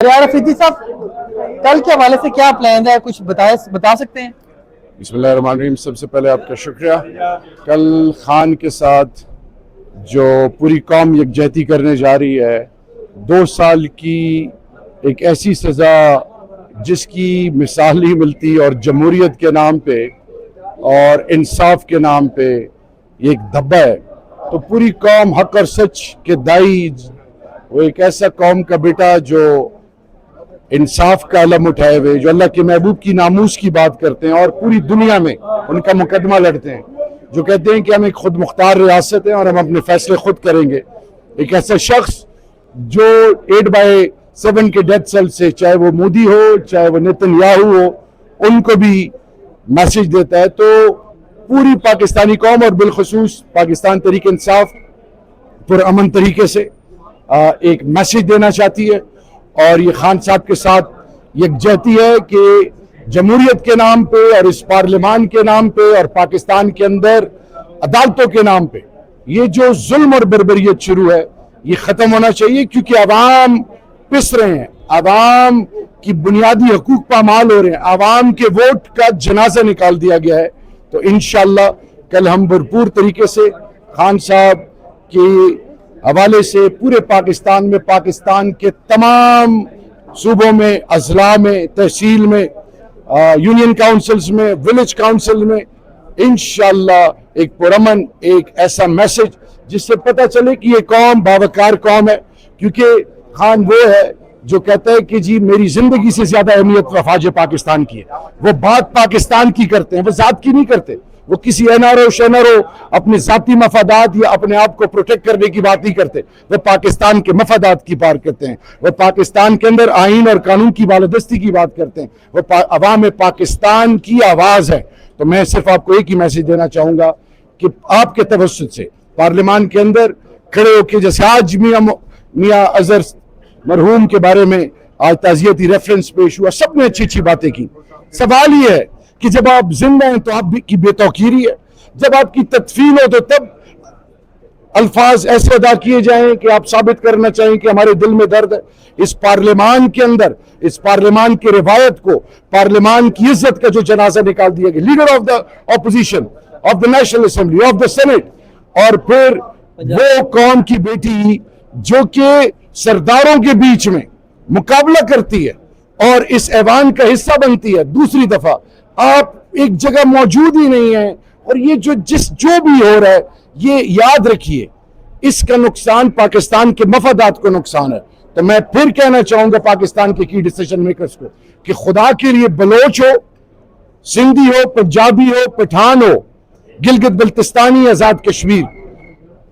रफीदी साहब, कल के हवाले से क्या प्लान है, कुछ बता सकते हैं? बिस्मिल्लाहिर्रहमानिर्रहीम। सबसे पहले आपका शुक्रिया। कल खान के साथ जो पूरी कौम यकजहती करने जा रही है, 2 साल की एक ऐसी सज़ा जिसकी मिसाल ही मिलती, और जमहूरियत के नाम पे और इंसाफ के नाम पे ये एक धब्बा है। तो पूरी कौम हक और सच के दाई, वो एक ऐसा कौम का बेटा जो इंसाफ का अलम उठाए हुए, जो अल्लाह के महबूब की नामूस की बात करते हैं और पूरी दुनिया में उनका मुकदमा लड़ते हैं, जो कहते हैं कि हम एक खुद मुख्तार रियासत हैं और हम अपने फैसले खुद करेंगे। एक ऐसा शख्स जो 8/7 के डेथ सेल से, चाहे वो मोदी हो चाहे वो नेतन्याहू हो, उनको भी मैसेज देता है। तो पूरी पाकिस्तानी कौम और बिलखुसूस पाकिस्तान तहरीक इंसाफ पुरअमन तरीके से एक मैसेज देना चाहती है, और ये खान साहब के साथ यकजहती है कि जमहूरियत के नाम पे और इस पार्लियामान के नाम पे और पाकिस्तान के अंदर अदालतों के नाम पे ये जो जुल्म और बर्बरियत शुरू है, ये ख़त्म होना चाहिए। क्योंकि अवाम पिस रहे हैं, अवाम की बुनियादी हकूक पामाल हो रहे हैं, अवाम के वोट का जनाजा निकाल दिया गया है। तो इंशाअल्लाह कल हम भरपूर तरीके से खान साहब की हवाले से पूरे पाकिस्तान में, पाकिस्तान के तमाम सूबों में, अजला में, तहसील में, यूनियन काउंसिल्स में, विलेज काउंसिल में इंशाअल्लाह एक पुरअमन, एक ऐसा मैसेज जिससे पता चले कि ये कौम बावकार कौम है। क्योंकि खान वो है जो कहता है कि जी मेरी जिंदगी से ज्यादा अहमियत वफाज पाकिस्तान की है। वो बात पाकिस्तान की करते हैं, वो जात की नहीं करते। वो किसी एनआरओ शनआरओ अपने जाती मफादात या अपने आप को प्रोटेक्ट करने की बात नहीं करते, वो पाकिस्तान के मफादात की बात करते हैं। वो पाकिस्तान के अंदर आईन और कानून की बालादस्ती की बात करते हैं। वो अवाम पाकिस्तान की आवाज है। तो मैं सिर्फ आपको एक ही मैसेज देना चाहूंगा कि आपके तवज्जुह से पार्लियामान के अंदर खड़े होकर, जैसे आज मियां अजहर मरहूम के बारे में आज ताज़ियती रेफरेंस पेश हुआ, सबने अच्छी अच्छी बातें की। सवाल ये है कि जब आप जिंदा हैं तो आप की बेतौकीरी है, जब आपकी तदफीन हो तो तब अल्फाज ऐसे अदा किए जाएं कि आप साबित करना चाहें कि हमारे दिल में दर्द है। इस पार्लियामान के अंदर, इस पार्लियामान की रिवायत को, पार्लियामान की इज्जत का जो जनाजा निकाल दिया गया, leader of the opposition, of the national assembly, of the senate, और फिर वो कौम की बेटी जो कि सरदारों के बीच में मुकाबला करती है और इस ऐवान का हिस्सा बनती है, दूसरी दफा आप एक जगह मौजूद ही नहीं है। और ये जो भी हो रहा है, ये याद रखिए, इसका नुकसान पाकिस्तान के मफादात को नुकसान है। तो मैं फिर कहना चाहूंगा पाकिस्तान के की डिसीजन मेकर्स को कि खुदा के लिए बलोच हो, सिंधी हो, पंजाबी हो, पठान हो, गिलगित बल्तिस्तानी, आजाद कश्मीर,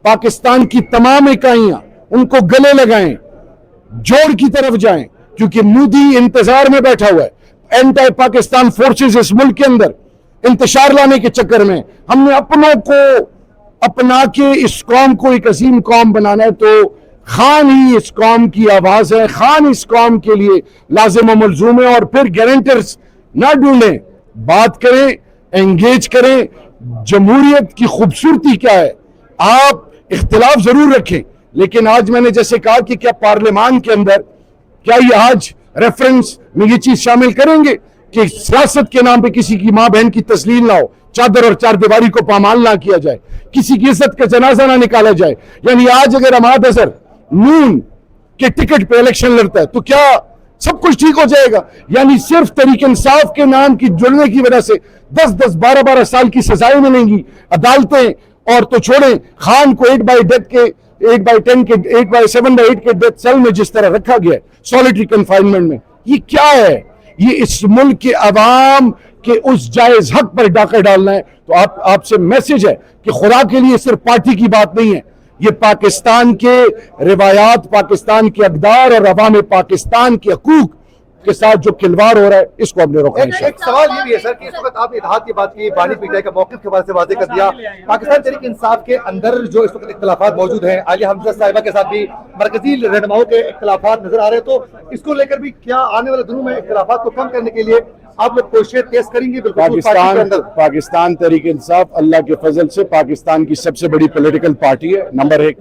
पाकिस्तान की तमाम इकाइयां उनको गले लगाएं, जोड़ की तरफ जाएं। क्योंकि मोदी इंतजार में बैठा हुआ है। एंटी पाकिस्तान फोर्सेस इस मुल्क के अंदर इंतशार लाने के चक्कर में हमने अपनों को अपना के इस कौम को एक अजीम कौम बनाना है। तो खान ही इस कौम की आवाज है, खान इस कौम के लिए लाजिम व मलजूम है। और फिर गारंटर्स ना ढूंढें, बात करें, एंगेज करें। जमहूरियत की खूबसूरती क्या है, आप इख्तिलाफ जरूर रखें, लेकिन आज मैंने जैसे कहा कि क्या पार्लियामान के अंदर क्या ये आज रेफरेंस में ये चीज शामिल करेंगे कि सियासत के नाम पे किसी की मां बहन की तस्लील ना हो, चादर और चार दीवारी को पामाल ना किया जाए, किसी की इज्जत का जनाजा ना निकाला जाए। यानी आज अगर अहमद अजहर नून के टिकट पे इलेक्शन लड़ता है तो क्या सब कुछ ठीक हो जाएगा? यानी सिर्फ तहरीक इंसाफ के नाम की जुड़ने की वजह से 10-10, 12-12 साल की सजाएं मिलेंगी अदालतें। और तो छोड़ें, खान को 8/10 के 8/10 के 8/7/8 के डेथ सेल में जिस तरह रखा गया है, सॉलिटरी कन्फाइनमेंट में, ये क्या है? ये इस मुल्क के अवाम के उस जायज हक पर डाका डालना है। तो आपसे मैसेज है कि खुदा के लिए सिर्फ पार्टी की बात नहीं है, ये पाकिस्तान के रिवायात, पाकिस्तान के अक़दार और अवाम पाकिस्तान के हकूक के साथ जो खिलवाड़ हो रहा है, इसको हमने रोका। एक सवाल ये भी है सर कि इस वक्त आपने इत्तेहाद की बात की, बानी पीटीआई का मौक़िफ़ के बारे से वाज़ेह कर दिया। पाकिस्तान तहरीक इंसाफ के अंदर जो इस वक्त इख्तिलाफात मौजूद हैं, आलिया हमजा साहिबा के साथ भी मरकजी रहनुमाओं के इख्तिलाफात नजर आ रहे हैं, तो इसको लेकर भी क्या आने वाले दिनों में इख्तिलाफात को कम करने के लिए आप लोग कोशिशें तेज करेंगे? पाकिस्तान तहरीक इंसाफ अल्लाह के फजल से पाकिस्तान की सबसे बड़ी पॉलिटिकल पार्टी है, नंबर 1।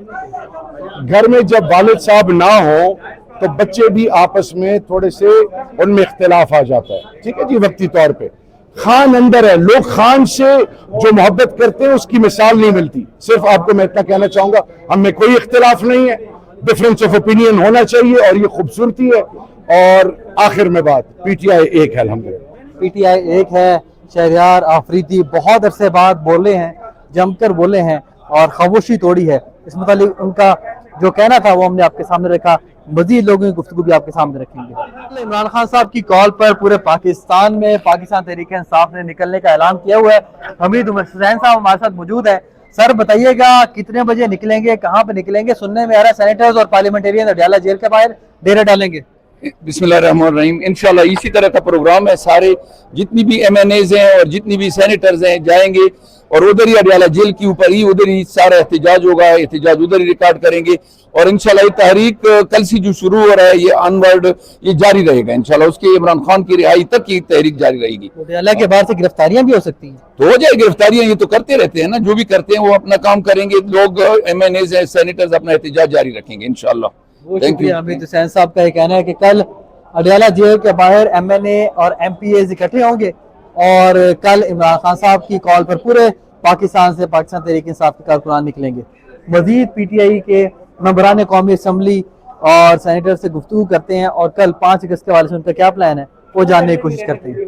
घर में जब वालिद साहब ना हो تو بچے بھی آپس میں تھوڑے سے ان میں اختلاف آ جاتا ہے، ٹھیک ہے جی، وقتی طور پہ خان اندر ہے، لوگ خان سے جو محبت کرتے ہیں اس کی مثال نہیں ملتی. صرف آپ کو میں اتنا کہنا چاہوں گا، ہم میں کوئی اختلاف نہیں ہے، ڈفرینس آف اوپینین ہونا چاہیے اور یہ خوبصورتی ہے. اور آخر میں بات، پی ٹی آئی ایک ہے الحمدللہ. پی ٹی آئی ایک ہے. شہریار آفریدی بہت عرصے بعد بولے ہیں، جم کر بولے ہیں اور خاموشی توڑی ہے. اس متعلق ان کا جو کہنا تھا وہ ہم نے آپ کے سامنے رکھا. مزید لوگوں کی گفتگو بھی آپ کے سامنے رکھیں گے. عمران خان صاحب کی کال پر پورے پاکستان میں پاکستان تحریک انصاف نے نکلنے کا اعلان کیا ہوا ہے. حمید عمر حسین صاحب ہمارے ساتھ موجود ہیں. سر بتائیے گا کتنے بجے نکلیں گے، کہاں پہ نکلیں گے؟ سننے میں آ رہا ہے سینیٹرز اور پارلیمنٹیرین اڈیالہ جیل کے باہر ڈیرے ڈالیں گے. بسم اللہ الرحمن الرحیم. انشاءاللہ اسی طرح کا پروگرام ہے. سارے جتنی بھی ایم این ایز ہیں اور جتنی بھی سینیٹرز ہیں جائیں گے اور ادھر ہی اڈیالہ جیل کے اوپر ہی ادھر ہی سارا احتجاج ہوگا. احتجاج ادھر ہی ریکارڈ کریں گے اور انشاءاللہ یہ تحریک کل سے جو شروع ہو رہا ہے یہ آنورڈ یہ جاری رہے گا انشاءاللہ. اس کے عمران خان کی رہائی تک یہ تحریک جاری رہے گی. اڈیالہ کے باہر سے گرفتاریاں بھی ہو سکتی ہیں تو ہو جائے گرفتاریاں، یہ تو کرتے رہتے ہیں نا، جو بھی کرتے ہیں وہ اپنا کام کریں گے. لوگ ایم این ایز ہیں، سینیٹرز اپنا احتجاج جاری رکھیں گے انشاءاللہ. بہت شکریہ. حمید حسین صاحب کا یہ کہنا ہے کہ کل اڈیالہ جیل کے باہر ایم این اے اور ایم پی ایز اکٹھے ہوں گے اور کل عمران خان صاحب کی کال پر پورے پاکستان سے پاکستان تحریک انصاف کے کارکنان نکلیں گے. مزید پی ٹی آئی کے ممبران قومی اسمبلی اور سینیٹر سے گفتگو کرتے ہیں اور کل 5 اگست کے حوالے سے ان کا کیا پلان ہے وہ جاننے کی کوشش کرتے ہیں.